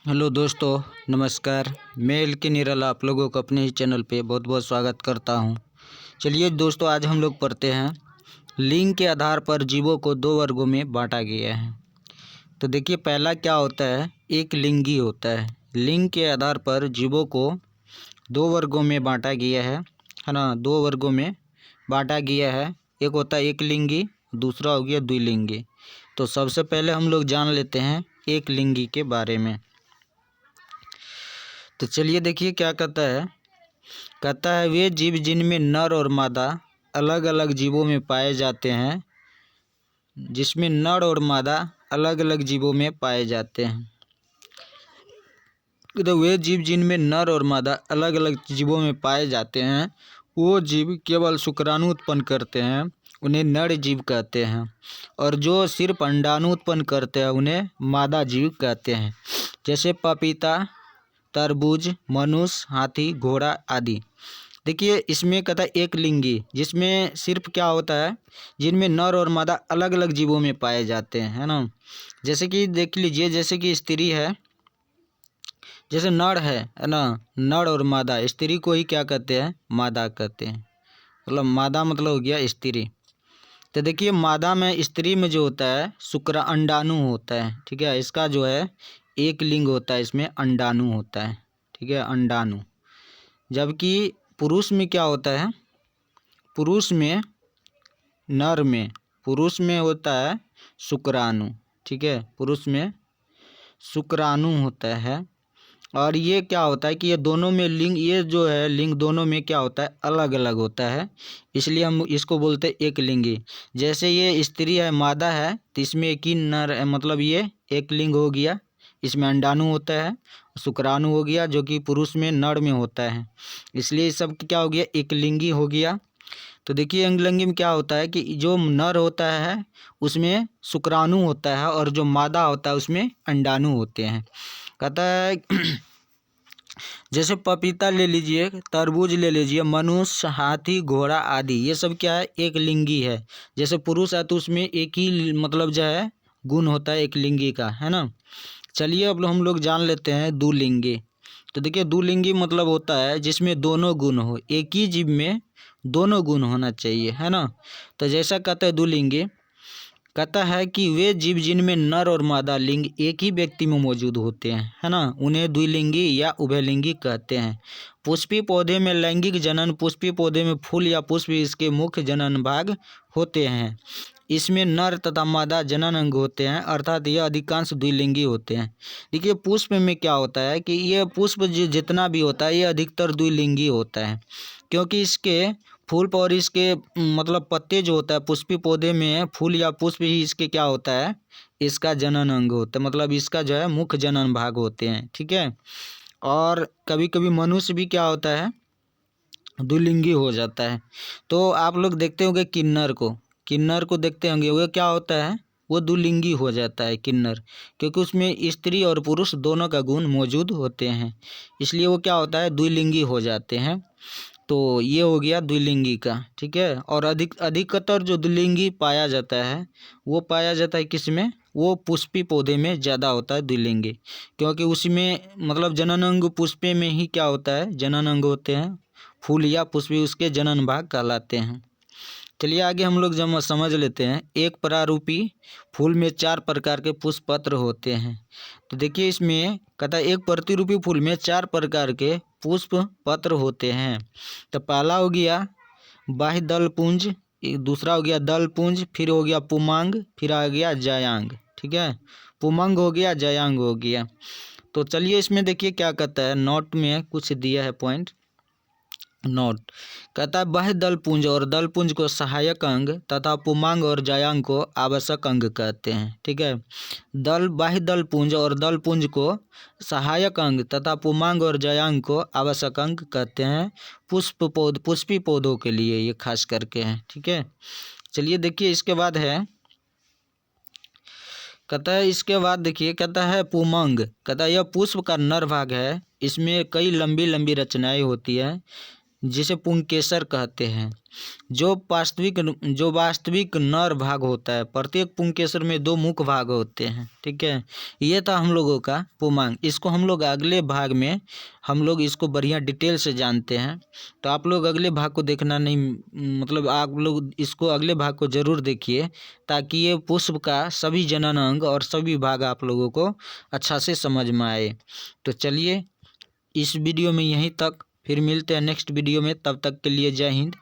Hello दोस्तों, नमस्कार। मैं एल के निराला आप लोगों को अपने ही चैनल पे बहुत बहुत स्वागत करता हूं। चलिए दोस्तों, आज हम लोग पढ़ते हैं लिंग के आधार पर जीवों को दो वर्गों में बांटा गया है। तो देखिए, पहला क्या होता है, एक लिंगी होता है। लिंग के आधार पर जीवों को दो वर्गों में बांटा गया है ना। दो वर्गों में बांटा गया है। एक होता है एक लिंगी, दूसरा हो गया द्विलिंगी। तो सबसे पहले हम लोग जान लेते हैं एक लिंगी के बारे में। तो चलिए देखिए क्या कहता है वे जीव जिनमें नर और मादा अलग अलग जीवों में पाए जाते हैं, जिसमें नर और मादा अलग अलग जीवों में पाए जाते हैं। तो वे जीव जिनमें नर और मादा अलग अलग जीवों में पाए जाते हैं, वो जीव केवल शुक्राणु उत्पन्न करते हैं, उन्हें नर जीव कहते हैं। और जो सिर्फ अंडाणु उत्पन्न करते हैं, उन्हें मादा जीव कहते हैं। जैसे पपीता, तरबूज, मनुष्य, हाथी, घोड़ा आदि। देखिए, इसमें कहता है एक लिंगी, जिसमें सिर्फ क्या होता है, जिनमें नर और मादा अलग अलग जीवों में पाए जाते हैं, है ना। जैसे कि देख लीजिए, जैसे कि स्त्री है, जैसे नर है ना। नर और मादा, स्त्री को ही क्या कहते हैं, मादा कहते हैं। मतलब मादा मतलब हो गया स्त्री। तो देखिए, मादा में, स्त्री में जो होता है शुक्र अंडाणु होता है, ठीक है। इसका जो है एक लिंग होता है, इसमें अंडाणु होता है, ठीक है, अंडाणु। जबकि पुरुष में क्या होता है, पुरुष में, पुरुष में होता है शुक्राणु, ठीक है। पुरुष में शुक्राणु होता है। और ये क्या होता है कि ये दोनों में लिंग, ये जो है लिंग दोनों में क्या होता है, अलग अलग होता है। इसलिए हम इसको बोलते हैं एक लिंगी। जैसे ये स्त्री है, मादा है, तो इसमें एक ही नर है, मतलब ये एक लिंग हो गया। इसमें अंडाणु होता है, शुक्राणु हो गया, जो कि पुरुष में, नर में होता है। इसलिए सब क्या हो गया, एक लिंगी हो गया। तो देखिए, अंगलिंगी में क्या होता है कि जो नर होता है उसमें शुक्राणु होता है, और जो मादा होता है उसमें अंडाणु होते हैं। कहता है जैसे पपीता ले लीजिए, तरबूज ले लीजिए, मनुष्य, हाथी, घोड़ा आदि, ये सब क्या है, एक लिंगी है। जैसे पुरुष है तो उसमें एक ही मतलब जो है गुण होता है एक लिंगी का, है ना। चलिए अब हम लोग जान लेते हैं दुलिंगी। तो देखिए, दुलिंगी मतलब होता है जिसमें दोनों गुण हो, एक ही जीव में दोनों गुण होना चाहिए, है ना। तो जैसा कहते हैं दुलिंगी, कहता है कि वे जीव जिनमें नर और मादा लिंग एक ही व्यक्ति में मौजूद होते हैं, है ना, उन्हें द्विलिंगी या उभयलिंगी कहते हैं। पुष्पी पौधे में लैंगिक जनन, पुष्पी पौधे में फूल या पुष्प इसके मुख्य जनन भाग होते हैं। इसमें नर तथा मादा जनन अंग होते हैं, अर्थात यह अधिकांश द्विलिंगी होते हैं। देखिए, पुष्प में क्या होता है कि ये पुष्प जितना भी होता है, ये अधिकतर द्विलिंगी होता है, क्योंकि इसके फूल और इसके मतलब पत्ते जो होता है, पुष्पी पौधे में फूल या पुष्प ही इसके क्या होता है, इसका जनन अंग होता है, मतलब इसका जो है मुख्य जनन भाग होते हैं, ठीक है। और कभी कभी मनुष्य भी क्या होता है, द्विलिंगी हो जाता है। तो आप लोग देखते होंगे किन्नर को देखते होंगे, वो क्या होता है, वो द्विलिंगी हो जाता है किन्नर, क्योंकि उसमें स्त्री और पुरुष दोनों का गुण मौजूद होते हैं, इसलिए वो क्या होता है, द्विलिंगी हो जाते हैं। तो ये हो गया द्विलिंगी का, ठीक है। और अधिकतर जो द्विलिंगी पाया जाता है, वो पाया जाता है किस में, वो पुष्पी पौधे में ज़्यादा होता है द्विलिंगी, क्योंकि उसमें मतलब जनन अंग पुष्पे में ही क्या होता है, जनन अंग होते हैं, फूल या पुष्पी उसके जनन भाग कहलाते हैं। चलिए आगे हम लोग जब समझ लेते हैं, एक परारूपी फूल में 4 प्रकार के पुष्प पत्र होते हैं। तो देखिए, इसमें कहता है एक प्रतिरूपी फूल में 4 प्रकार के पुष्प पत्र होते हैं। तो पहला हो गया बाह्य दल पुंज, दूसरा हो गया दल पुंज, फिर हो गया पुमांग, फिर आ गया जयांग, ठीक है। पुमंग हो गया, जयांग हो गया। तो चलिए इसमें देखिए क्या कहता है, नोट में कुछ दिया है पॉइंट। नोट कहता है बाह्य दलपुंज और दलपुंज को सहायक अंग तथा पुमांग और जयांग को आवश्यक अंग कहते हैं, ठीक है। बाह्य दलपुंज और दलपुंज को सहायक अंग तथा पुमांग और जयांग को आवश्यक अंग कहते हैं, पुष्पी पौधों के लिए ये खास करके है, ठीक है। चलिए देखिए इसके बाद है, कहता है इसके बाद देखिए, कहता है पुमंग, कहता है यह पुष्प का नर भाग है, इसमें कई लंबी लंबी रचनाएं होती है, जिसे पुंकेसर कहते हैं। जो वास्तविक नर भाग होता है, प्रत्येक पुंकेसर में 2 मुख्य भाग होते हैं। ठीक है, ये था हम लोगों का पुमांग। इसको हम लोग अगले भाग में हम लोग इसको बढ़िया डिटेल से जानते हैं। तो आप लोग अगले भाग को देखना नहीं, मतलब आप लोग इसको अगले भाग को ज़रूर देखिए, ताकि ये पुष्प का सभी जनन अंग और सभी भाग आप लोगों को अच्छा से समझ में आए। तो चलिए इस वीडियो में यहीं तक, फिर मिलते हैं नेक्स्ट वीडियो में। तब तक के लिए जय हिंद,